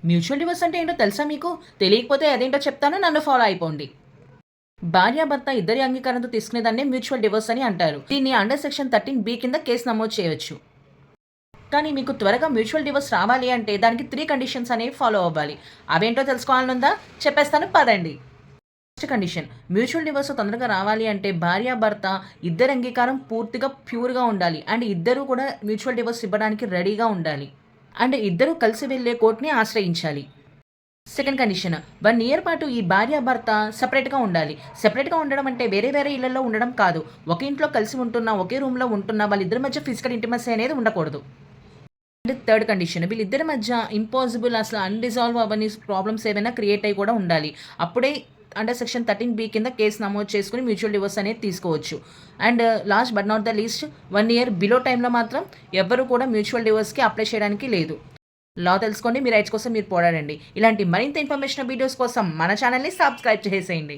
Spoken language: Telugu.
మ్యూచువల్ డివోర్స్ అంటే ఏంటో తెలుసా మీకు? తెలియకపోతే అదేంటో చెప్తాను, నన్ను ఫాలో అయిపోండి. భార్యాభర్త ఇద్దరి అంగీకారంతో తీసుకునేదాన్నే మ్యూచువల్ డివోర్స్ అని అంటారు. దీన్ని అండర్ సెక్షన్ 13B కింద కేసు నమోదు చేయొచ్చు. కానీ మీకు త్వరగా మ్యూచువల్ డివోర్స్ రావాలి అంటే దానికి 3 కండిషన్స్ అనేవి ఫాలో అవ్వాలి. అవేంటో తెలుసుకోవాలనుందా? చెప్పేస్తాను పదండి. ఫస్ట్ కండిషన్, మ్యూచువల్ డివోర్స్ తొందరగా రావాలి అంటే భార్యాభర్త ఇద్దరి అంగీకారం పూర్తిగా ప్యూర్‌గా ఉండాలి. అండ్ ఇద్దరూ కూడా మ్యూచువల్ డివోర్స్ ఇవ్వడానికి రెడీగా ఉండాలి. అండ్ ఇద్దరూ కలిసి వెళ్లే కోర్ట్‌ని ఆశ్రయించాలి. సెకండ్ కండిషన్, 1 ఇయర్ పాటు ఈ భార్యాభర్త సెపరేట్‌గా ఉండాలి. సెపరేట్‌గా ఉండడం అంటే వేరే వేరే ఇళ్లలో ఉండడం కాదు. ఒక ఇంట్లో కలిసి ఉంటున్నా, ఒకే రూమ్‌లో ఉంటున్నా వాళ్ళిద్దరి మధ్య ఫిజికల్ ఇంటిమసీ అనేది ఉండకూడదు. అండ్ థర్డ్ కండిషన్, వీళ్ళిద్దరి మధ్య ఇంపాసిబుల్ అసలు అన్‌రిజాల్వ్ అవ్వని ప్రాబ్లమ్స్ ఏవైనా క్రియేట్ అయ్యి కూడా ఉండాలి. అప్పుడే అండర్ సెక్షన్ 13B కింద కేసు నమోదు చేసుకొని మ్యూచువల్ డివోర్స్ అనేది తీసుకోవచ్చు. And last but not the least, 1 year below టైంలో మాత్రం ఎవ్వరూ కూడా మ్యూచువల్ డివోర్స్‌కి అప్లై చేయడానికి లేదు. లా తెలుసుకోండి, మీ రైట్స్ కోసం మీరు పోరాడండి. ఇలాంటి మరింత ఇన్ఫర్మేషన్ వీడియోస్ కోసం మన ఛానల్‌ని సబ్స్క్రైబ్ చేసేయండి.